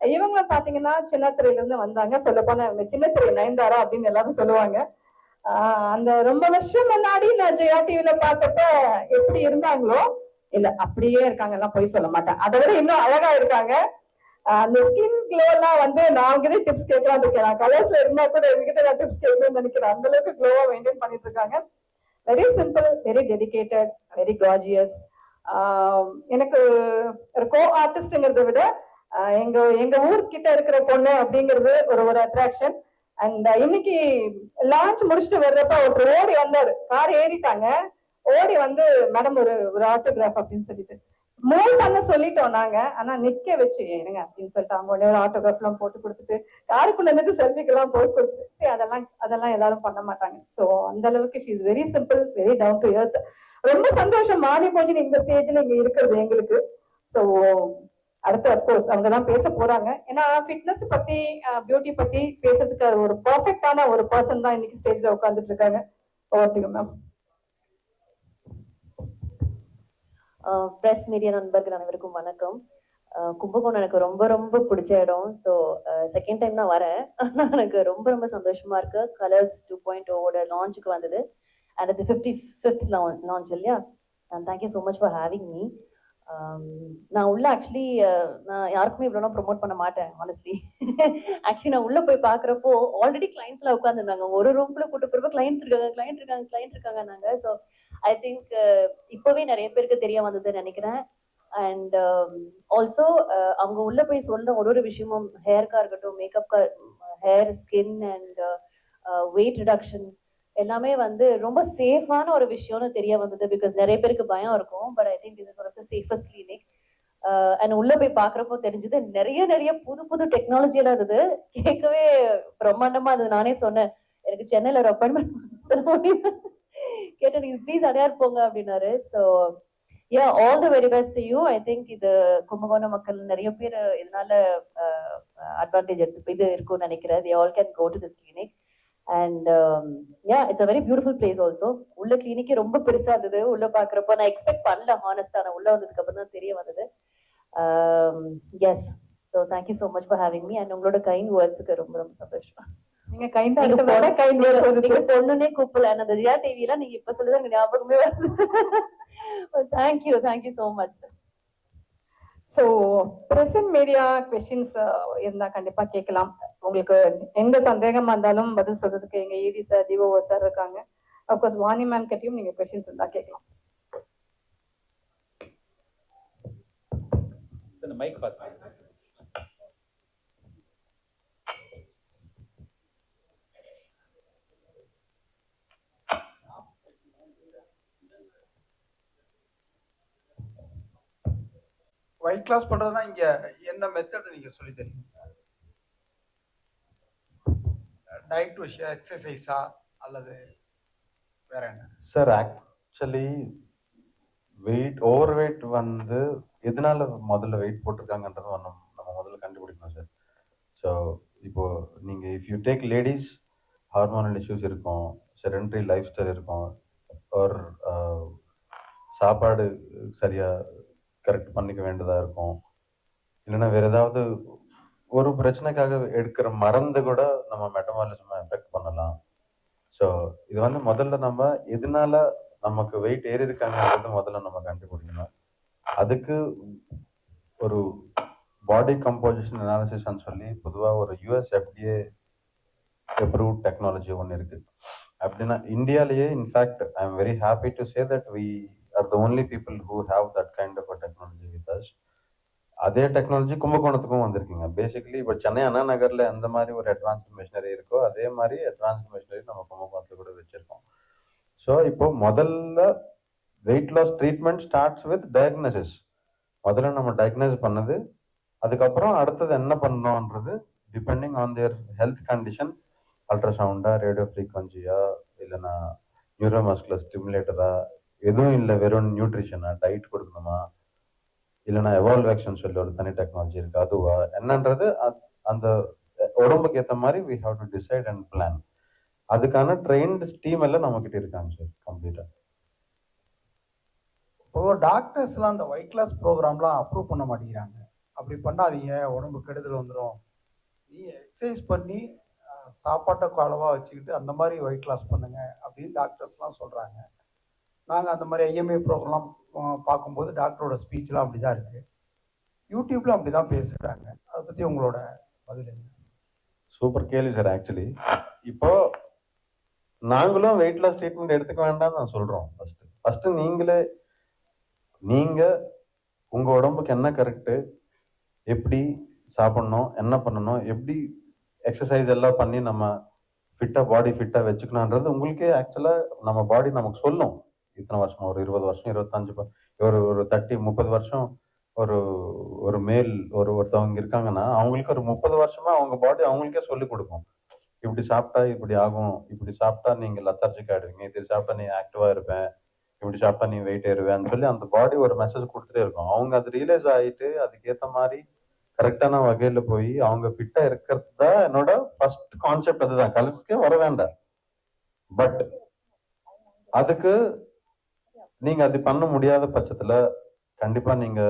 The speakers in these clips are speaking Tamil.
இவங்க பாத்தீங்கன்னா சின்னத்திரையில இருந்து வந்தாங்க. சொல்ல போனா இவங்க சின்னத்திரை நயன்தாரா அப்படின்னு எல்லாரும் சொல்லுவாங்க. அந்த ரொம்ப வருஷம் முன்னாடி நான் ஜெயா டிவில பார்த்தப்ப எப்படி இருந்தாங்களோ இல்ல அப்படியே இருக்காங்க எல்லாம் போய் சொல்ல மாட்டேன். அதை விட இன்னும் அழகா இருக்காங்க. அந்த ஸ்கின் க்ளோ எல்லாம் வந்து நான் அவங்ககிட்ட டிப்ஸ் கேட்கலாம் இருக்கேன். கலர்ஸ்ல இருந்தா கூட எங்ககிட்ட நான் டிப்ஸ் கேட்கணும்னு நினைக்கிறேன். அந்த அளவுக்கு க்ளோவா மெயின்டைன் பண்ணிட்டு இருக்காங்க. Very simple, very dedicated, very gorgeous. எனக்கு ஒரு கோ ஆர்டிஸ்ட்ங்கிறத விட எங்க எங்க ஊர்கிட்ட இருக்கிற பொண்ணு அப்படிங்கிறது ஒரு அட்ராக்ஷன். அண்ட் இன்னைக்கு லான்ச் முடிச்சுட்டு வர்றப்ப ஒருத்தர் ஓடி வந்தாரு. கார் ஏறிட்டாங்க, ஓடி வந்து மேடம் ஒரு ஆட்டோகிராஃப் அப்படின்னு சொல்லிட்டு மூவ் பண்ண சொல்லிட்டோம் நாங்க. ஆனா நிக்க வச்சு ஏனுங்க அப்படின்னு சொல்லிட்டு அவங்க உடனே ஒரு ஆட்டோகிராஃப் எல்லாம் போட்டு கொடுத்துட்டு காருக்குள்ள இருந்துட்டு செல்ஃபிக்கு எல்லாம் போஸ்ட் கொடுத்துட்டு சரி அதெல்லாம் எல்லாரும் பண்ண மாட்டாங்க. ஸோ அந்த அளவுக்கு she is very simple, very down to earth. ரொம்ப சந்தோஷம் மாறி போச்சு இந்த ஸ்டேஜ்ல இங்க இருக்கிறது எங்களுக்கு. ஸோ அடுத்து அப்கோர்ஸ் அவங்க தான் பேச போறாங்க. ஏன்னா ஃபிட்னஸ் பத்தி பியூட்டி பத்தி பேசுறதுக்கு ஒரு பர்ஃபெக்டான ஒரு பர்சன் தான் இன்னைக்கு ஸ்டேஜ்ல உட்காந்துட்டு இருக்காங்க. Okay ma'am. பிரஸ் மீடியா நண்பர்கள் அனைவருக்கும் வணக்கம். கும்பகோணம் எனக்கு ரொம்ப ரொம்ப பிடிச்ச இடம். ஸோ செகண்ட் டைம் தான் வரேன். எனக்கு ரொம்ப ரொம்ப சந்தோஷமா இருக்கு. கலர்ஸ் 2.0 லான்ச்சுக்கு வந்தது. அண்ட் அது 55th லான்ச் இல்லையா? And thank you so much for having me. நான் உள்ள ஆக்சுவலி நான் யாருக்குமே இவ்வளோ ப்ரொமோட் பண்ண மாட்டேன் ஹானஸ்ட்லி. ஆக்சுவலி நான் உள்ள போய் பார்க்குறப்போ ஆல்ரெடி கிளைண்ட்ஸ்லாம் உட்காந்துருந்தாங்க. ஒரு ரூம்ல கூட்டு போகிறப்ப கிளைண்ட்ஸ் இருக்காங்க நாங்க. ஸோ ஐ திங்க் இப்போவே நிறைய பேருக்கு தெரிய வந்ததுன்னு நினைக்கிறேன். அண்ட் ஆல்சோ அவங்க உள்ள போய் சொல்ற ஒரு விஷயமும் ஹேர்க்கா இருக்கட்டும், மேக்கப்கா, hair, skin and weight reduction எல்லாமே வந்து ரொம்ப சேஃபான ஒரு விஷயம்னு தெரிய வந்தது. பிகாஸ் நிறைய பேருக்கு பயம் இருக்கும். But I think this is one of the safest clinic. And உள்ள போய் பாக்குறப்போ தெரிஞ்சது நிறைய புது டெக்னாலஜி எல்லாம் இருந்தது. கேட்கவே பிரம்மாண்டமா இருந்தது. நானே சொன்னேன் எனக்கு சென்னையில ஒரு அப்பாயின்மெண்ட் கேட்டு நீங்க ப்ளீஸ் அடையார் போங்க அப்படின்னாரு. So yeah, all the very best to you. I think இது கும்பகோணம் மக்கள் நிறைய பேர் இதனால அட்வான்டேஜ் எடுத்து இது இருக்கும்னு நினைக்கிறேன். they all can go to this clinic and yeah, it's a very beautiful place also. உள்ள கிளினிக்கே ரொம்ப பெருசா இருந்தது. உள்ள பாக்குறப்போ நான் எக்ஸ்பெக்ட் பண்ணல ஹானஸ்டா. நான் உள்ள வந்ததுக்கு அப்புறம் தான் தெரிய வந்தது. Yes, so thank you so much for having me. And உங்களோட கைண்ட் வேர்ட்ஸுக்கு ரொம்ப ரொம்ப சந்தோஷம். நீங்க பொண்ணுனே கூப்பிடல. அந்த ஜியா டிவில நீங்க இப்ப சொல்லுதான் எனக்கு ஞாபகமே வருது. Thank you so much. So present media questions இருந்தா கண்டிப்பா கேட்கலாம். உங்களுக்கு எந்த சந்தேகமா இருந்தாலும் பதில் சொல்றதுக்கு எங்க ED சார், DOO சார் இருக்காங்க. அப்கோர்ஸ் வாணி மேம் கிட்டயும் நீங்க கொஸ்டின்ஸ் இருந்தா கேட்கலாம். மைக் பாஸ் வெயிட் கிளாஸ் பண்றதுனா இங்க என்ன மெத்தட் நீங்க சொல்லி தரீங்க? டயட் விஷயம், எக்ஸசைஸா அல்லது வேற என்ன? சார் ஆக்சுவலி ஓவர் வெயிட் வந்து எதனால முதல்ல வெயிட் போட்டிருக்காங்கன்றது நம்ம முதல்ல கண்டுபிடிக்கணும் சார். ஸோ இப்போ நீங்க if you take ladies, hormonal issues இருக்கும், செடென்டரி லைஃப் ஸ்டைல் இருக்கும், ஒரு சாப்பாடு சரியா கரெக்ட் பண்ணிக்க வேண்டியதா இருக்கும், இல்லைன்னா வேற ஏதாவது ஒரு பிரச்சனைக்காக எடுக்கிற மருந்து கூட நம்ம மெட்டபாலிசமை எஃபெக்ட் பண்ணலாம். ஸோ இது வந்து முதல்ல நம்ம எதனால நமக்கு வெயிட் ஏறி இருக்காங்கிறது முதல்ல நம்ம கண்டுபிடிக்கணும். அதுக்கு ஒரு பாடி கம்போசிஷன் அனாலிசிஸ்ன்னு சொல்லி பொதுவாக ஒரு US FDA அப்ரூவ்ட் டெக்னாலஜி ஒன்று இருக்கு. அப்படின்னா இந்தியாலேயே in fact I am very happy to say that we are the only people who have that kind of a technology with us. அதே டெக்னாலஜி கும்பகோணத்துக்கும் வந்திருக்குங்க. பேசிக்கலி இப்போ சென்னை அண்ணா நகர்ல எந்த மாதிரி ஒரு அட்வான்ஸ்ட் மிஷினரி இருக்கோ அதே மாதிரி அட்வான்ஸ்ட் மிஷினரி நம்ம கும்பகோணத்துல கூட வச்சிருக்கோம். ஸோ இப்போ முதல்ல weight loss treatment starts with diagnosis. முதல்ல நம்ம டயக்னோஸ் பண்ணது, அதுக்கப்புறம் அடுத்தது என்ன பண்ணணும்ன்றது depending on their health condition, அல்ட்ராசவுண்டா, ரேடியோ ஃப்ரீக்வன்சியா, இல்லைன்னா நியூரோமஸ்குலர் ஸ்டிமுலேட்டரா, எதுவும் இல்லை வெறும் நியூட்ரிஷனா, டயட் கொடுக்கணுமா, இல்லைன்னா எவால்வேக்ஷன் சொல்லி ஒரு தனி டெக்னாலஜி இருக்கு அதுவா என்னன்றது அந்த உடம்புக்கு ஏற்ற மாதிரி we have to decide and plan. அதுக்கான ட்ரெயின்டு டீம் எல்லாம் நம்ம கிட்ட இருக்காங்க சார் கம்ப்ளீட்டா. இப்போ டாக்டர்ஸ்லாம் அந்த ஒயிட் கிளாஸ் ப்ரோக்ராம்லாம் அப்ரூவ் பண்ண மாட்டேங்கிறாங்க. அப்படி பண்ணாதீங்க, உடம்பு கெடுதல் வந்துடும். நீ எக்ஸசைஸ் பண்ணி சாப்பாட்டை அளவாக வச்சுக்கிட்டு அந்த மாதிரி வெயிட் லாஸ் பண்ணுங்க அப்படின்னு டாக்டர்ஸ்லாம் சொல்கிறாங்க. நாங்கள் அந்த மாதிரி ஐஎம்ஏ ப்ரோக்ராம் பார்க்கும்போது டாக்டரோட ஸ்பீச்லாம் அப்படி தான் இருக்குது. யூடியூப்ல அப்படி தான் பேசுகிறாங்க. அதை பற்றி உங்களோட பதில் என்ன? சூப்பர் கேள்வி சார். ஆக்சுவலி இப்போ நாங்களும் வெயிட் லாஸ் ட்ரீட்மெண்ட் எடுத்துக்க வேண்டாம்னு நான் சொல்றோம். ஃபர்ஸ்ட் நீங்க உங்க உடம்புக்கு என்ன கரெக்டு, எப்படி சாப்பிடணும், என்ன பண்ணணும், எப்படி எக்ஸசைஸ் எல்லாம் பண்ணி நம்ம பாடி ஃபிட்டா வச்சுக்கணும்ன்றது உங்களுக்கே ஆக்சுவலா நம்ம பாடி நமக்கு சொல்லும். இத்தனை வருஷம், ஒரு 20 வருஷம், 25 ஒரு 30 வருஷம் ஒரு ஒரு மேல் ஒருத்தவங்க இருக்காங்கன்னா அவங்களுக்கு ஒரு 30 வருஷமா அவங்க பாடி அவங்களுக்கே சொல்லி கொடுக்கும். இப்படி சாப்பிட்டா இப்படி ஆகும், இப்படி சாப்பிட்டா நீங்க லெத்தர்ஜிக் ஆயிடுவீங்க, இப்படி சாப்பிட்டா நீ ஆக்டிவா இருப்பேன், இப்படி சாப்பிட்டா நீ வெயிட் ஏறுவேன்னு சொல்லி அந்த பாடி ஒரு மெசேஜ் கொடுத்துட்டே இருக்கும். அவங்க அது ரியலைஸ் ஆகிட்டு அதுக்கேற்ற மாதிரி கரெக்டான வகையில போய் அவங்க ஃபிட்டா இருக்கிறது தான் என்னோட ஃபர்ஸ்ட் கான்செப்ட். அதுதான், கலர்ஸ்க்கே வர வேண்டாம். பட் அதுக்கு நீங்க அது பண்ண முடியாத பட்சத்துல கண்டிப்பா நீங்க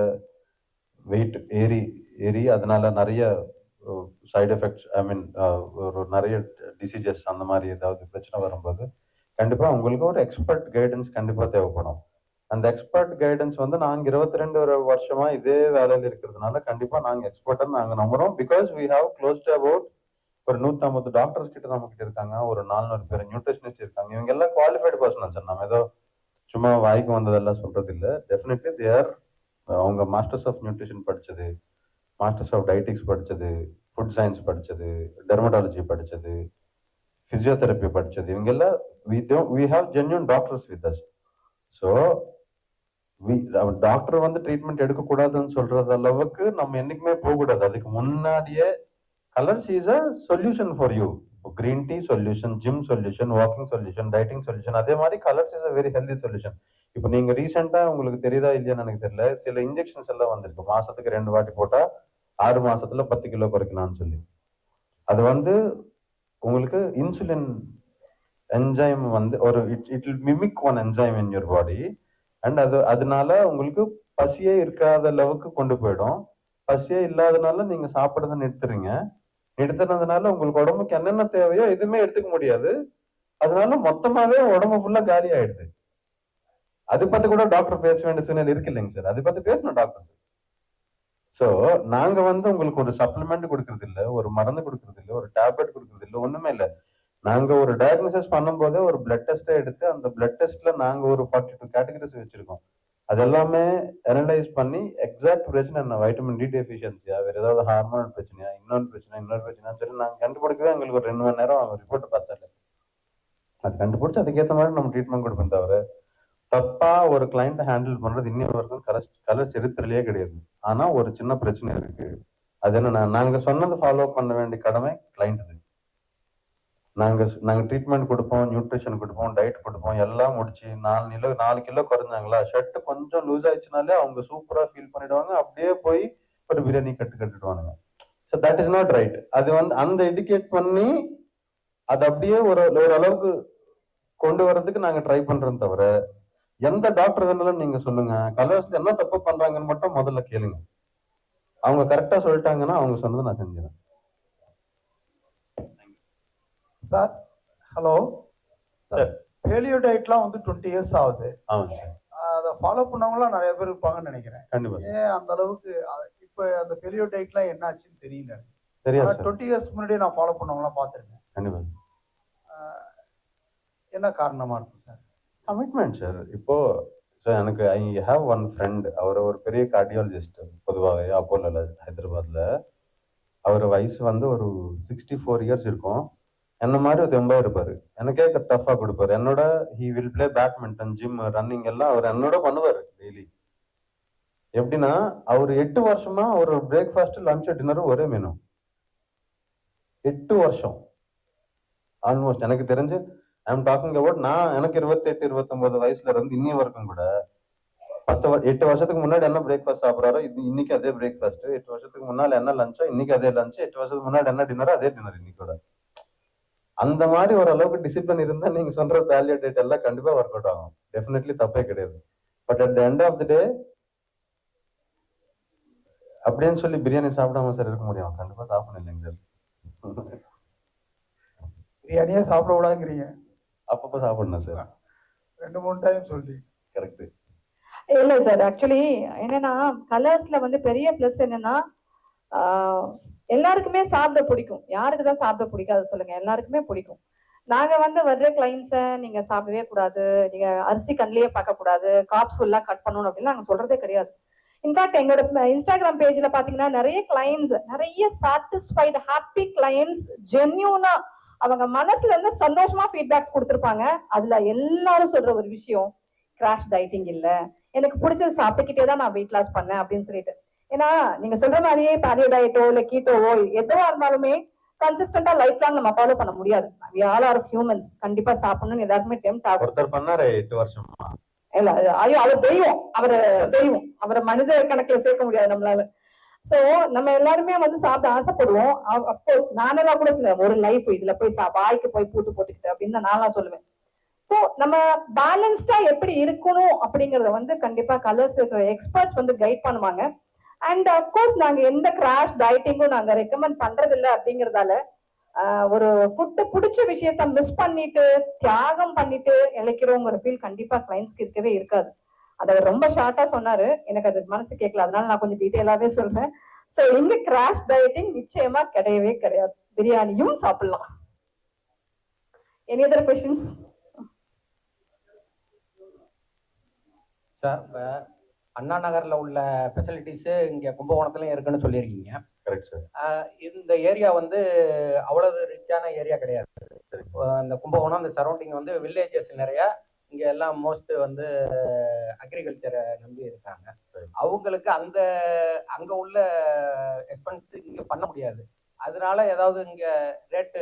வெயிட் ஏறி அதனால நிறைய சைடு எஃபெக்ட்ஸ், ஐ மீன் ஒரு நிறைய டிசீசஸ் அந்த மாதிரி ஏதாவது பிரச்சனை வரும்போது கண்டிப்பா உங்களுக்கு ஒரு எக்ஸ்பர்ட் கைடன்ஸ் கண்டிப்பா தேவைப்படும். அந்த எக்ஸ்பர்ட் கைடன்ஸ் வந்து நாங்க 22 வருஷமா இதே வேலையில இருக்கிறதுனால கண்டிப்பா நாங்க எக்ஸ்பர்ட்டா நாங்க நம்புறோம். Because we have close to about ஒரு 150 டாக்டர்ஸ் கிட்ட நம்ம கிட்ட இருக்காங்க, ஒரு 400 பேர் நியூட்ரிஷனிஸ்ட் இருக்காங்க. இவங்க எல்லாம் குவாலிஃபைடு பர்சன் சார். நம்ம ஏதோ சும்மா வாய்க்கு வந்ததெல்லாம் சொல்றது இல்லை. டெஃபினெட்லி தேர் அவங்க மாஸ்டர்ஸ் ஆஃப் நியூட்ரிஷன் படிச்சது, மாஸ்டர்ஸ் ஆஃப் டயட்டிக்ஸ் படிச்சது, ஃபுட் சயின்ஸ் படிச்சது, டெர்மடாலஜி படிச்சது, பிசியோதெரப்பி படிச்சது. இவங்க எல்லாம் we have genuine doctors with us. So doctor வந்து ட்ரீட்மெண்ட் எடுக்கக்கூடாதுன்னு சொல்றது அளவுக்கு நம்ம என்னைக்குமே போகக்கூடாது. அதுக்கு முன்னாடியே colours is a solution for you. Green tea solution, gym solution, walking solution, dieting solution. அதே மாதிரி colours is a very healthy solution. இப்போ நீங்க ரீசெண்டா உங்களுக்கு தெரியுதா இல்லையான்னு எனக்கு தெரியல, சில இன்ஜெக்ஷன்ஸ் எல்லாம் வந்திருக்கு. மாசத்துக்கு 2 வாட்டி போட்டா 6 மாசத்துல 10 கிலோ குறைக்கலாம்னு சொல்லி. அது வந்து உங்களுக்கு இன்சுலின் என்ஜைம் வந்து ஒரு it will mimic one enzyme in your body. And அதனால உங்களுக்கு பசியே இருக்காத அளவுக்கு கொண்டு போயிடும். பசியே இல்லாதனால நீங்க சாப்பிடுறத நிறுத்துறதுனால உங்களுக்கு உடம்புக்கு என்னென்ன தேவையோ எதுவுமே எடுத்துக்க முடியாது. அதனால மொத்தமாவே உடம்பு ஃபுல்லா காலி ஆயிடுது. அது பத்தி கூட டாக்டர் பேச வேண்டிய சூழ்நிலை இருக்கு இல்லைங்க சார். அது பத்தி பேசணும் டாக்டர்ஸ். ஸோ நாங்க வந்து உங்களுக்கு ஒரு சப்ளிமெண்ட் கொடுக்கறது இல்லை, ஒரு மருந்து கொடுக்கறது இல்லை, ஒரு டேப்லெட் கொடுக்கறது இல்லை, ஒண்ணுமே இல்லை. நாங்க ஒரு டயக்னோசிஸ் பண்ணும் போதே ஒரு பிளட் டெஸ்ட்டை எடுத்து அந்த பிளட் டெஸ்ட்ல நாங்க ஒரு 42 கேட்டகரிஸ் வச்சிருக்கோம். அது எல்லாமே அனலைஸ் பண்ணி எக்ஸாக்ட் பிரச்சனை என்ன, வைட்டமின் டி டெஃபிஷியன்சியா, வேற ஏதாவது ஹார்மோனல் பிரச்சனையா, இன்னொரு பிரச்சனை சொல்லி நாங்க கண்டுபிடிக்கவே எங்களுக்கு ஒரு 2 மணி நேரம் ரிப்போர்ட் பார்த்தால அது கண்டுபிடிச்சு அதுக்கேற்ற மாதிரி நம்ம ட்ரீட்மெண்ட் கொடுப்போம். தவிர தப்பா ஒரு கிளைண்ட்டை ஹேண்டில் பண்றது இன்னும் வரைக்கும் கலர் சரித்திரலையே கிடையாது. ஆனா ஒரு சின்ன பிரச்சனை இருக்கு. அது என்ன, நாங்க சொன்னதை ஃபாலோ பண்ண வேண்டிய கடமை கிளைண்ட். நாங்க ட்ரீட்மெண்ட் கொடுப்போம், நியூட்ரிஷன் கொடுப்போம், டயட் கொடுப்போம், எல்லாம் முடிச்சு 4 கிலோ குறைஞ்சாங்களா, ஷர்ட் கொஞ்சம் லூஸ் ஆயிடுச்சுனாலே அவங்க சூப்பரா ஃபீல் பண்ணிடுவாங்க. அப்படியே போய் ஒரு பிரியாணி கட்டுவானுங்க. So that is not right. அது வந்து அந்த எஜுகேட் பண்ணி அது அப்படியே ஒரு அளவுக்கு கொண்டு வர்றதுக்கு நாங்க ட்ரை பண்றோம். தவிர எந்த டாக்டர் வேணாலும் நீங்க சொல்லுங்க, கலர்ஸ்ல என்ன தப்பு பண்றாங்கன்னு மட்டும் முதல்ல கேளுங்க. அவங்க கரெக்டா சொல்லிட்டாங்கன்னா அவங்க சொன்னதை நான் செஞ்சுறேன். சார் ஹலோ சார், பேலியோ டயட்லாம் வந்து 20 இயர்ஸ் ஆகுது. ஆமாங்க சார். அதை ஃபாலோ பண்ணவங்களாம் நிறைய பேர் இருப்பாங்கன்னு நினைக்கிறேன். கண்டிப்பா. ஏன் அந்த அளவுக்கு இப்போ அந்த பேலியோ டயட்லாம் என்ன ஆச்சுன்னு தெரியல. தெரியாது. 20 இயர்ஸ் முன்னாடியே நான் ஃபாலோ பண்ணவங்களாம் பார்த்துருக்கேன். கண்டிப்பா. என்ன காரணமா இருக்கும் சார்? Commitment sir. இப்போ சார் எனக்கு ஐ ஹாவ் ஒன் ஃப்ரெண்ட். அவர் ஒரு பெரிய கார்டியாலஜிஸ்ட், பொதுவாகவே அப்போலோல ஹைதராபாத்ல. அவர் வயசு வந்து ஒரு 64 இயர்ஸ் இருக்கும். என்ன மாதிரி ஒரு 80 இருப்பாரு. எனக்கே டஃபா கொடுப்பாரு. என்னோட he will play badminton, gym, running எல்லாம் அவர் என்னோட பண்ணுவாரு டெய்லி. எப்படின்னா அவர் 8 வருஷமா ஒரு பிரேக்ஃபாஸ்ட், லஞ்ச், டின்னரும் ஒரே மெனு. 8 வருஷம் ஆல்மோஸ்ட். எனக்கு தெரிஞ்சு ஐ எம் டாக்கிங் அபவுட், நான் எனக்கு 28, 29 வயசுல இருந்து இன்னி வரைக்கும் கூட 8 வருஷத்துக்கு முன்னாடி என்ன பிரேக்ஃபாஸ்ட் சாப்பிட்றாரோ இன்னைக்கு அதே பிரேக்ஃபாஸ்ட், 8 வருஷத்துக்கு முன்னாடி என்ன லஞ்சோ இன்னைக்கு அதே லஞ்ச், 8 வருஷத்துக்கு முன்னாடி என்ன டின்னரோ அதே டின்னர் இன்னைக்கு. அந்த மாதிரி ஒரு அளவுக்கு டிசிப்ளின் இருந்தா நீங்க சொல்ற பேலியோ டயட் எல்லாம் கண்டிப்பா ஒர்க் அவுட் ஆகும். டெஃபினெட்லி தப்பே கிடையாது. But at the end of the day அப்படின்னு சொல்லி பிரியாணி சாப்பிடாம சார் இருக்க முடியும்? கண்டிப்பா சாப்பிடணும் இல்லைங்க சார். பிரியாணியே சாப்பிட கூடாதுங்கிறீங்க. அப்பப்போ சாப்பிடணும் சார். 2-3 டைம் சொல்லி. கரெக்ட். இல்ல சார், ஆக்சுவலி என்னன்னா கலர்ஸ்ல வந்து பெரிய பிளஸ் என்னன்னா எல்லாருக்குமே சாப்பிட பிடிக்கும். யாருக்கு தான் சாப்பிட பிடிக்காது சொல்லுங்க? எல்லாருக்குமே பிடிக்கும். நாங்க வந்து வர்ற கிளைண்ட்ஸை நீங்க சாப்பிடவே கூடாது, நீங்க அரிசி கண்ணிலேயே பார்க்க கூடாது, காப்ஸ் ஃபுல்லா கட் பண்ணணும் அப்படின்னு நாங்க சொல்றதே கிடையாது. இன்ஃபேக்ட் எங்களோட இன்ஸ்டாகிராம் பேஜ்ல பாத்தீங்கன்னா நிறைய கிளைண்ட்ஸ், நிறைய சாட்டிஸ்ஃபைடு ஹாப்பி கிளைண்ட்ஸ், ஜென்யூனா அவங்க மனசுல இருந்து சந்தோஷமா ஃபீட்பேக்ஸ் கொடுத்துருப்பாங்க. அதுல எல்லாரும் சொல்ற ஒரு விஷயம், கிராஷ் டயட்டிங் இல்ல, எனக்கு பிடிச்சது சாப்பிட்டுக்கிட்டே தான் நான் வெயிட் லாஸ் பண்ணேன் அப்படின்னு சொல்லிட்டு. ஏன்னா நீங்க சொல்ற மாதிரியே பாலியோ டயட்டோ இல்ல கீட்டோவோ எதுவா இருந்தாலுமே கன்சிஸ்டன்டா லைஃப் லாங் நம்ம ஃபாலோ பண்ண முடியாது. we all are humans. கண்டிப்பா சாப்பிடணும்னு எல்லாருக்குமே டெம்ப்ட் ஆகும். ஒருத்தர் பண்ணாரு 8 வருஷமா. இல்ல ஐயோ, அவர் தெய்வம், அவரை மனித கணக்குல சேர்க்க முடியாது நம்மளால. சோ நம்ம எல்லாருமே வந்து சாப்பிட ஆசைப்படுவோம். அப்கோர்ஸ் நானெல்லாம் கூட சில ஒரு லைஃப் இதுல போய் வாய்க்கு போய் பூட்டு போட்டுக்கிட்டு அப்படின்னு தான் நான்லாம் சொல்லுவேன். சோ நம்ம பேலன்ஸ்டா எப்படி இருக்கணும் அப்படிங்கறத வந்து கண்டிப்பா கலர்ஸ் இருக்கிற எக்ஸ்பர்ட்ஸ் வந்து கைட் பண்ணுவாங்க. அண்ட் அப்கோர்ஸ் நாங்க எந்த கிராஷ் டயட்டிங்கும் நாங்க ரெக்கமெண்ட் பண்றது இல்லை அப்படிங்கறதால ஒரு ஃபுட்டு பிடிச்ச விஷயத்த மிஸ் பண்ணிட்டு தியாகம் பண்ணிட்டு இழைக்கிறோங்கிற ஃபீல் கண்டிப்பா கிளைண்ட்ஸ்க்கு இருக்கவே இருக்காது. அதை ரொம்ப ஷார்ட்டா சொன்னாரு, எனக்கு அது மனசு கேட்கல, அதனால நான் கொஞ்சம் டீட்டெயிலாவே சொல்றேன். சோ இங்க கிராஷ் டயட்டிங் நிச்சயமா கிடையவே கிடையாது. பிரியாணியும் சாப்பிடலாம். Any other questions? சார், இப்போ அண்ணா நகர்ல உள்ள ஃபெசிலிட்டிஸு இங்கே கும்பகோணத்துலையும் இருக்குன்னு சொல்லியிருக்கீங்க. Correct sir. இந்த ஏரியா வந்து அவ்வளவு ரிச்சான ஏரியா கிடையாது. இந்த கும்பகோணம் இந்த சரௌண்டிங் வந்து வில்லேஜஸ் நிறையா, இங்கே எல்லாம் மோஸ்ட் வந்து அக்ரிகல்ச்சரை நம்பி இருக்காங்க. அவங்களுக்கு அங்கே உள்ள எக்ஸ்பென்ஸ் இங்கே பண்ண முடியாது. அதனால ஏதாவது இங்கே ரேட்டு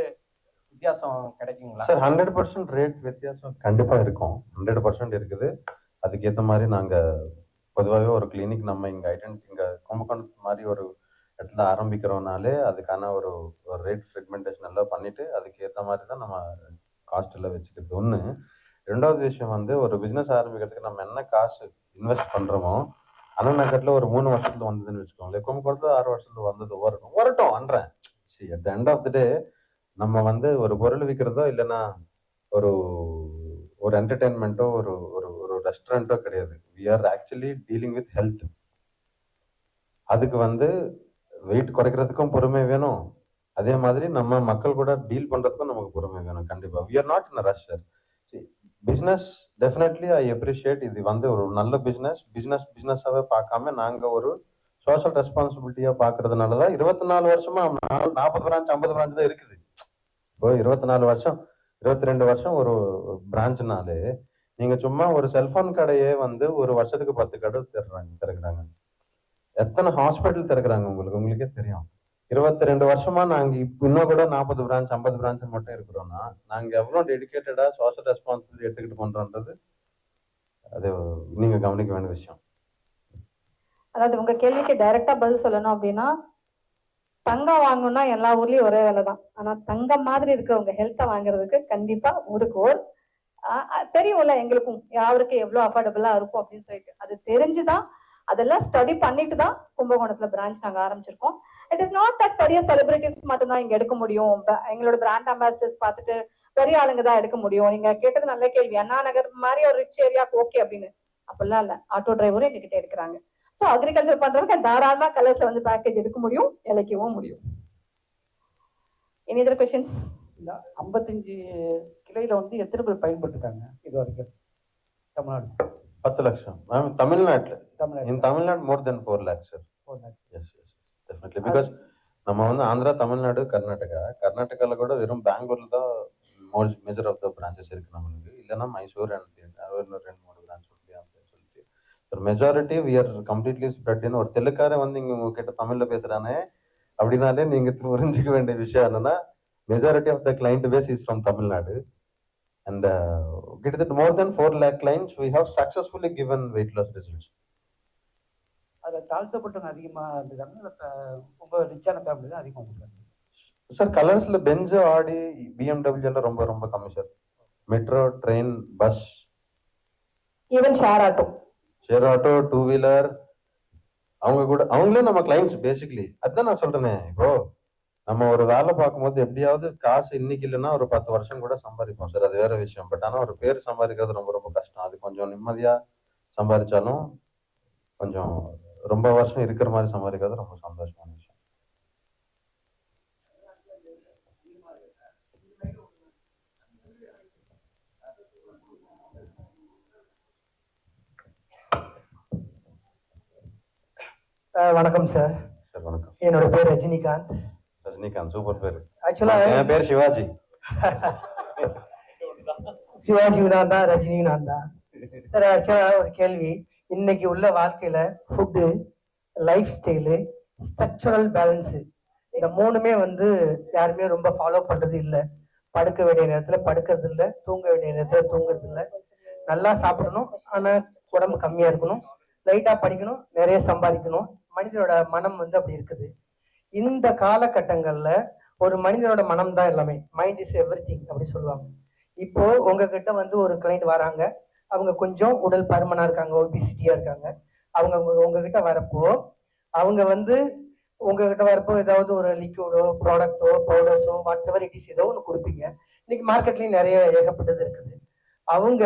வித்தியாசம் கிடைக்குங்களா சார்? 100% ரேட் வித்தியாசம் கண்டிப்பாக இருக்கும். 100% இருக்குது. அதுக்கேற்ற மாதிரி நாங்கள் பொதுவாகவே ஒரு கிளினிக் நம்ம இங்கே இங்கே கும்பகோணத்து மாதிரி ஒரு இடத்துல ஆரம்பிக்கிறோம்னாலே அதுக்கான ஒரு ரேட் செக்மெண்டேஷன் எல்லாம் பண்ணிட்டு அதுக்கேற்ற மாதிரி தான் நம்ம காஸ்ட் எல்லாம் வச்சுக்கிறது. ஒன்று. ரெண்டாவது விஷயம் வந்து ஒரு பிஸ்னஸ் ஆரம்பிக்கிறதுக்கு நம்ம என்ன காசு இன்வெஸ்ட் பண்ணுறோமோ அண்ணா நகரில் ஒரு 3 வருஷத்துல வந்ததுன்னு வச்சுக்கோங்களேன், கும்பகோணத்துல 6 வருஷத்துல வந்தது வரட்டும்ன்றேன். சரி, at the end of the day நம்ம வந்து ஒரு பொருள் விற்கிறதோ இல்லைன்னா ஒரு ஒரு என்டர்டெயின்மெண்ட்டோ ஒரு ஒரு ஒரு ரெஸ்டாரண்ட்டோ கிடையாது. We are actually dealing with health. அதுக்கு வந்து வெயிட் குறைக்கிறதுக்கும் பொறுமை வேணும், அதே மாதிரி நம்ம மக்கள் கூட டீல் பண்றதுக்கும் நமக்கு பொறுமை வேணும். கண்டிப்பா we are not in rush sir. Business definitely I appreciate. இது வந்து ஒரு நல்ல பிஸ்னஸாவே பார்க்காம நாங்க ஒரு சோஷியல் ரெஸ்பான்சிபிலிட்டியா பாக்குறதுனால தான் 24 வருஷமா 40 பிரான்ச் 50 பிரான்ச் தான் இருக்குது. இப்போ 24 வருஷம் 22 வருஷம் ஒரு பிரான்ச்னாலே நீங்க சும்மா ஒரு செல்போன் கடையே வந்து ஒரு வருஷத்துக்கு 10 கடை திறக்கிறாங்க. எத்தனை ஹாஸ்பிட்டல் திறக்கிறாங்க உங்களுக்கே தெரியும். 22 வருஷமா நாங்க இன்னும் கூட 40 பிரான்ச் 50 பிரான்ச் மட்டும் இருக்கிறோம்னா நாங்க எவ்வளவு டெடிகேட்டடா சோஷியல் ரெஸ்பான்சிபிலிட்டி எடுத்துக்கிட்டு பண்றோன்றது அது நீங்க கவனிக்க வேண்டிய விஷயம். அதாவது உங்க கேள்விக்கு டைரக்டா பதில் சொல்லணும் அப்படின்னா, தங்கம் வாங்கணும்னா எல்லா ஊர்லயும் ஒரே வேலை தான். ஆனா தங்கம் மாதிரி இருக்கிறவங்க ஹெல்த்தை வாங்குறதுக்கு கண்டிப்பா ஊருக்கு தெரியும்ல, எங்களுக்கும் யாருக்கு எவ்வளவு அஃபோர்டபுளா இருக்கும் அப்படின்னு சொல்லிட்டு அது தெரிஞ்சுதான் அதெல்லாம் ஸ்டடி பண்ணிட்டு தான் கும்பகோணத்துல பிரான்ச் நாங்க ஆரம்பிச்சிருக்கோம். இட் இஸ் நாட் தட் பெரிய செலிபிரிட்டிஸ் மட்டும்தான் இங்க எடுக்க முடியும், எங்களோட பிராண்ட் அம்பாசிடர்ஸ் பார்த்துட்டு பெரிய ஆளுங்க தான் எடுக்க முடியும். நீங்க கேட்டது நல்ல கேள்வி. அண்ணா நகர் மாதிரி ஒரு ரிச் ஏரியாக்கு ஓகே அப்படின்னு அப்படிலாம் இல்ல, ஆட்டோ டிரைவரும் எங்ககிட்ட எடுக்கிறாங்க. ஸோ அக்ரிகல்ச்சர் பண்றவங்க தாராளமா கலர்ஸ்ல வந்து பேக்கேஜ் எடுக்க முடியும், இழைக்கவும் முடியும். Any other questions? 55 கிளையில வந்து எத்தனை பேர் பயன்பட்டுருக்காங்க இது வரைக்கும் தமிழ்நாடு? 10 லட்சம் மேம். தமிழ்நாட்டில் இன் தமிழ்நாடு மோர் தென் 4 lakhs sir. Yes definitely. Because நம்ம வந்து ஆந்திரா, தமிழ்நாடு, கர்நாடகாவில் கூட வெறும் பெங்களூர்ல தான் மேஜர் ஆஃப் த பிரான்ச்சஸ் இருக்கு நம்மளுக்கு. இல்லைன்னா மைசூர் அண்ட் 2-3 பிரான்ச் அப்படின்னு சொல்லிட்டு ஒரு majority we are completely spread. ஒரு தெலுக்கார வந்து இங்க உங்ககிட்ட தமிழ்ல பேசுறானே அப்படின்னாலே நீங்க புரிஞ்சுக்க வேண்டிய விஷயம் என்னன்னா majority of the client base is from Tamil Nadu. And கிட்டத்தட்ட more than 4 lakh clients we have successfully given weight loss results. அதில் தாழ்த்தப்பட்டவங்க அதிகமாக இருந்துக்காங்க, ரொம்ப ரிச்சான ஃபேமிலி தான் அதிகமாக இருக்காங்க சார். கலர்ஸ்ல பென்ஸ், ஆடி, பிஎம்டபிள்யூ எல்லாம் ரொம்ப ரொம்ப கம்மி sir. Metro, train, bus, even share auto, 2 wheeler, அவங்க கூட அவங்களே நம்ம கிளைண்ட்ஸ் பேசிக்கலி. அதுதான் நான் சொல்றேனே, இப்போ நம்ம ஒரு வேலை பார்க்கும்போது எப்படியாவது காசு இன்னைக்கு இல்லைன்னா ஒரு 10 வருஷம் கூட சம்பாதிப்போம் சார், அது வேற விஷயம். பட் ஆனா ஒரு பேர் சம்பாதிக்கிறது ரொம்ப ரொம்ப கஷ்டம். அது கொஞ்சம் நிம்மதியா சம்பாதிச்சாலும் கொஞ்சம் ரொம்ப வருஷம் இருக்கிற மாதிரி சம்பாதிக்கிறது ரொம்ப சந்தோஷமான விஷயம். வணக்கம் சார். சார் வணக்கம். என்னோட பேர் ரஜினிகாந்த். ரஜினிகாந்த் சூப்பர் பேரு. ஆக்சுவலா என் பேர் சிவாஜி. சிவாஜி நான் தான், ரஜினி நான் தான். சார் ஆக்சுவலா ஒரு கேள்வி. இன்னைக்கு உள்ள வாழ்க்கையில food, life style, structural balance, இந்த மூணுமே வந்து யாருமே ரொம்ப ஃபாலோ பண்றது இல்லை. படுக்க வேண்டிய நேரத்துல படுக்கிறது இல்லை, தூங்க வேண்டிய நேரத்துல தூங்குறது இல்லை. நல்லா சாப்பிடணும், ஆனா உடம்பு கம்மியா இருக்கணும். லைட்டா படிக்கணும், நிறைய சம்பாதிக்கணும். மனிதனோட மனம் வந்து அப்படி இருக்குது. இந்த காலகட்டங்கள்ல ஒரு மனிதனோட மனம் தான் எல்லாமே. மைண்ட் இஸ் எவ்ரிதிங் அப்படி சொல்லுவாங்க. இப்போ உங்ககிட்ட வந்து ஒரு கிளைண்ட் வராங்க, அவங்க கொஞ்சம் உடல் பருமனா இருக்காங்க, ஒபிசிட்டியா இருக்காங்க. அவங்க உங்ககிட்ட வரப்போ அவங்க வந்து உங்ககிட்ட வரப்போ ஏதாவது ஒரு லிக்விடோ, ப்ராடக்டோ, பவுடர்ஸோ, வாட்ஸ் எவர் இட் இஸ், ஏதோ ஒன்று கொடுப்பீங்க. இன்னைக்கு மார்க்கெட்லயும் நிறைய ஏகப்பட்டது இருக்குது. அவங்க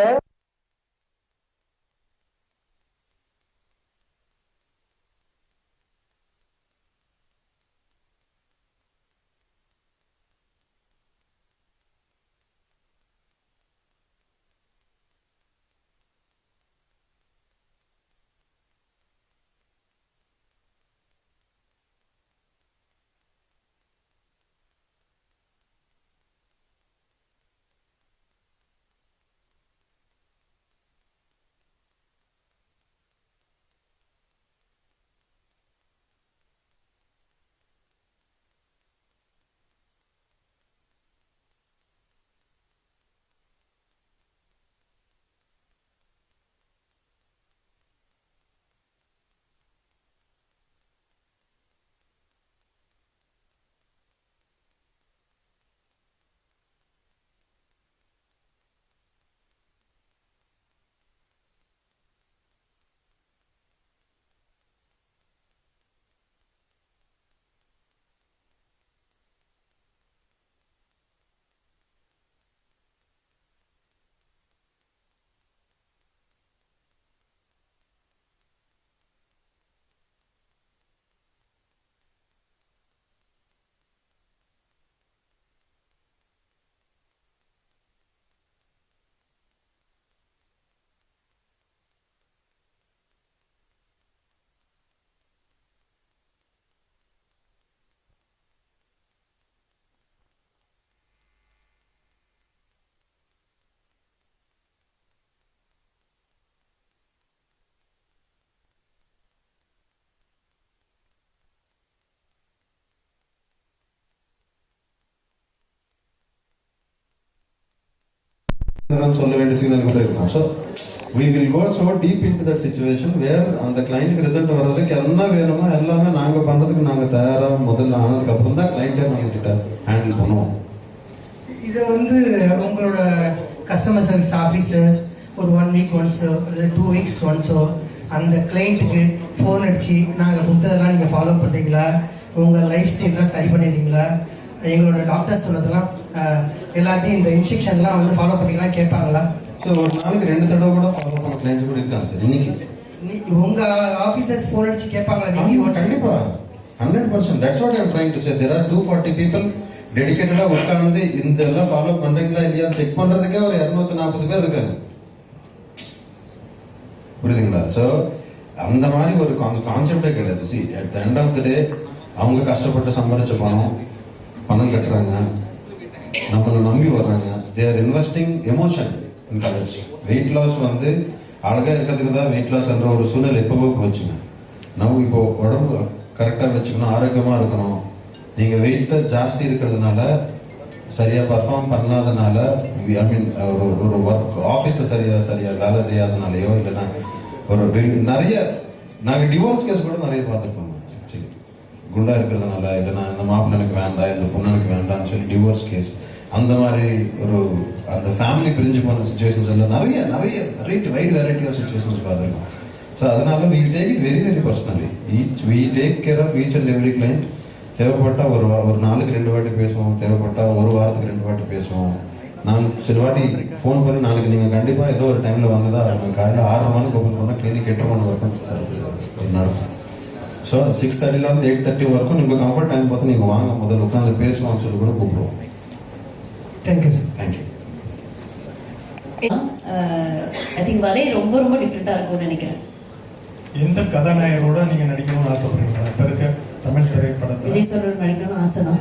சொல்ல வேண்டிய சீனியர் கூட இருக்கும். So we will go so deep into that situation where அந்த கிளைண்ட்டுக்கு ரிசல்ட் வர்றதுக்கு என்ன வேணுமோ எல்லாமே நாங்கள் பண்ணுறதுக்கு நாங்கள் தயாராக முதல்ல ஆனதுக்கு அப்புறம் தான் கிளைண்ட்டே நம்மகிட்ட ஹேண்டில் பண்ணுவோம். இதை வந்து உங்களோட கஸ்டமர் சர்வீஸ் ஆஃபீஸர் ஒரு 1 வீக் ஒன்ஸோ அல்லது 2 வீக்ஸ் ஒன்ஸோ அந்த கிளைண்ட்டுக்கு ஃபோன் அடிச்சு நாங்கள் கொடுத்ததெல்லாம் நீங்கள் ஃபாலோ பண்ணுறீங்களா, உங்கள் லைஃப் ஸ்டைல்லாம் சரி பண்ணிடுறீங்களா, எங்களோட டாக்டர் சொன்னதெல்லாம் எல்லாத்தையும் இந்த இன்ஸ்ட்ரக்ஷன்லாம் வந்து ஃபாலோ பண்ணிங்களா கேட்பாங்களா? ஸோ ஒரு நாளைக்கு 2 தடவை கூட ஃபாலோ பண்ண கிளைண்ட்ஸ் கூட இருக்காங்க சார். இன்னைக்கு உங்கள் ஆஃபீஸர்ஸ் ஃபோன் அடிச்சு கேட்பாங்களா? கண்டிப்பாக 100%. That's what I am trying to say. There are 240 people டெடிகேட்டடாக உட்காந்து இந்த எல்லாம் ஃபாலோ பண்ணுறீங்களா இல்லையா செக் பண்ணுறதுக்கே ஒரு 240 பேர் இருக்காங்க. புரியுதுங்களா? ஸோ அந்த மாதிரி ஒரு கான்செப்டே கிடையாது. See at the end of the day அவங்க கஷ்டப்பட்டு சம்பாதிச்ச பணம் கட்டுறாங்க, நம்மளை நம்பி வர்றாங்க. They are investing emotion in colours. Weight loss வந்து அழகாக இருக்கிறதுக்கு தான் வெயிட் லாஸ் என்ற ஒரு சூழ்நிலை எப்பவோ போச்சுங்க. நம்ம இப்போ உடம்பு கரெக்டாக வச்சுக்கணும், ஆரோக்கியமாக இருக்கணும். நீங்கள் வெயிட்ட ஜாஸ்தி இருக்கிறதுனால சரியாக பர்ஃபார்ம் பண்ணாதனால, ஐ மீன் ஒரு ஒர்க் ஆஃபீஸில் சரியாக வேலை செய்யாதனாலையோ இல்லைன்னா ஒரு நிறைய நாங்கள் டிவோர்ஸ் கேஸ் கூட நிறைய பார்த்துருக்கோம். ஆக்சுவலி குண்டா இருக்கிறதுனால இல்லைன்னா இந்த மாப்பிள்ளை எனக்கு வேண்டாம், இந்த பொண்ணு எனக்கு வேண்டாம்னு சொல்லி டிவோர்ஸ் கேஸ், அந்த மாதிரி ஒரு அந்த ஃபேமிலி பிரிஞ்சு போன சுச்சுவேஷன்ஸ் எல்லாம் நிறைய வைட் வெரைட்டி ஆஃப் சுச்சுவேஷன்ஸ் பார்த்துருக்கோம். ஸோ அதனால we take it very very personally. We take care of each and every client. தேவைப்பட்டா ஒரு நாளுக்கு 2 வாட்டி பேசுவோம், தேவைப்பட்டா ஒரு வாரத்துக்கு 2 வாட்டி பேசுவோம். நான் சில வாட்டி ஃபோன் பண்ணி நாளைக்கு நீங்கள் கண்டிப்பாக ஏதோ ஒரு டைமில் வந்ததா காலையில் 6 மணிக்கு ஓப்பன் பண்ணால் கிளினிக் 8 மணி வரைக்கும் நடக்கும். ஸோ 6:30லேருந்து 8:30 வரைக்கும் நீங்கள் கம்ஃபர்ட் டைம் பார்த்து நீங்கள் வாங்க, முதல்ல உட்காந்து பேசுவோம்னு சொல்லி கூட கூப்பிடுவோம். Thank you sir. Thank you. I think வலை ரொம்ப ரொம்ப டிஃப்ரெண்டா இருக்கும்னு நினைக்கிறேன். எந்த கதாநாயகரோட நீங்க நடிக்கணும்னு ஆசைப்படுறீங்களா? இப்ப இருக்க தமிழ் திரைப்படத்தில் விஜய் சார் நடிக்கணும்னு ஆசை தான்.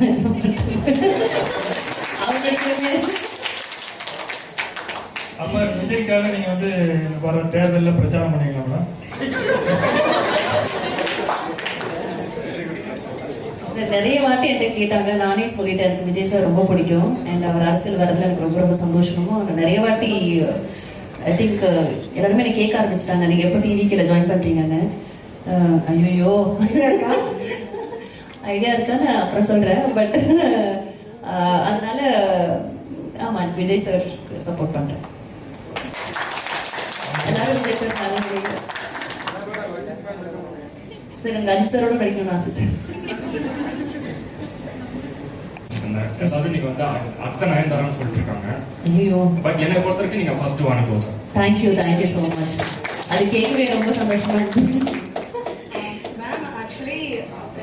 அப்ப விஜய்க்காக நீங்க வந்து வர தேர்தலில் பிரச்சாரம் பண்ணீங்களா? சார் நிறைய வாட்டி என்கிட்ட கேட்டாங்க, நானே சொல்லிட்டேன் எனக்கு விஜய் சார் ரொம்ப பிடிக்கும் அண்ட் அவர் அரசியல் வரதுல எனக்கு ரொம்ப ரொம்ப சந்தோஷமும். அவர் நிறைய வாட்டி ஐ திங்க் எல்லாருமே எனக்கு கேட்க ஆரம்பிச்சிட்டாங்க, நீங்க எப்போ டிவிக்கில் ஜாயின் பண்றீங்கன்னு. ஐயோ ஐடியா இருக்கான்னு அப்புறம் சொல்றேன். பட் அதனால ஆமா விஜய் சார் சப்போர்ட் பண்றேன். எல்லாரும் விஜய் சார் சார் எனக்கு அஜித் சாரோட நடிக்கணும்னு ஆசை சார். அதாவது நீங்க வந்து அத்தை நயன்தாரான்னு சொல்லிட்டு இருக்காங்க. ஐயோ பட் என்னை பொறுத்த வரைக்கும் நீங்க ஃபர்ஸ்ட் வாங்கிக்கோ சார். Thank you so much. அது கேட்கவே ரொம்ப சந்தோஷமா இருக்கு. மேம் ஆக்சுவலி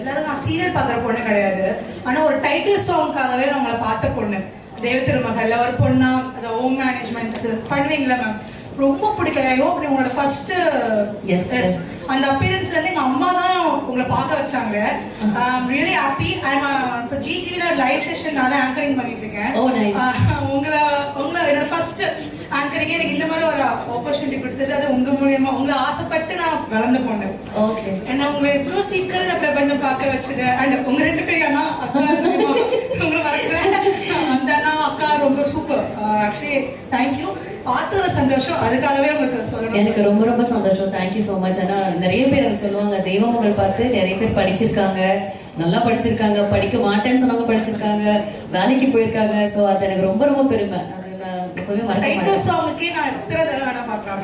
எல்லாரும் நான் சீரியல் பார்க்குற பொண்ணு கிடையாது, ஆனா ஒரு டைட்டில் சாங்காகவே நான் உங்களை பார்த்த பொண்ணு. தேவ திருமகள்ல ஒரு பொண்ணா அந்த ஹோம் மேனேஜ்மெண்ட் அது பண்ணுவீங்களா மேம், ரொம்ப பிடிக்கும். அப்படி உங்களோட ஃபர்ஸ்ட் அந்த அப்பியரன்ஸ்ல இருந்து எங்க அம்மா தான் உங்களை பார்க்க வச்சாங்க. Really happy. இப்போ ஜிடிவில லைவ் செஷன் நான் தான் ஆங்கரிங் பண்ணிட்டு இருக்கேன். உங்களை என்னோட ஃபர்ஸ்ட் ஆங்கரிங் எனக்கு இந்த மாதிரி ஒரு ஆப்பர்ச்சுனிட்டி கொடுத்தது அது உங்க மூலியமா. உங்களை ஆசைப்பட்டு நான் வளர்ந்து போனேன். ஏன்னா உங்களை எவ்வளவு சீக்கிரம் இந்த பிரபஞ்சம் பார்க்க வச்சது. அண்ட் உங்க 2 பேரும் அண்ணா அக்கா உங்களை வளர்க்குறேன். அந்த அண்ணா அக்கா ரொம்ப சூப்பர். Actually thank you. பார்த்தது சந்தோஷம், அதுக்காகவே உங்களுக்கு சொல்லணும். எனக்கு ரொம்ப ரொம்ப சந்தோஷம். Thank you so much. ஆனா நிறைய பேர் சொல்லுவாங்க தெய்வமகள் பார்த்து நிறைய பேர் படிச்சிருக்காங்க, நல்லா படிச்சிருக்காங்க, படிக்க மாட்டேன்னு சொன்னவங்க படிச்சிருக்காங்க, வேலைக்கு போயிருக்காங்க. ஸோ அது எனக்கு ரொம்ப ரொம்ப பெருமை. அது நான் எப்பவுமே மறக்க மாட்டேன். சாங்குக்கே நான் எத்தனை தடவை வேணா பார்க்கலாம்.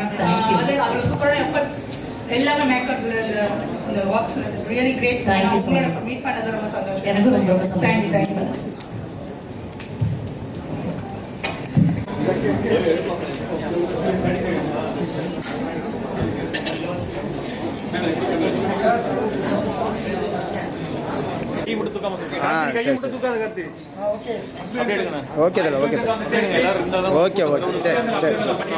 அது அவர் சூப்பரான எஃபர்ட்ஸ் எல்லாமே மேக்கர்ஸ்ல இந்த ஒர்க்ஸ்ல really great. Thank you so much. Meet பண்ணது ரொம்ப சந்தோஷம். எனக்கு ரொம்ப ரொம்ப சந்தோஷம். தேங்க்யூ. ஓகே ஓகே சரி சரி சரி.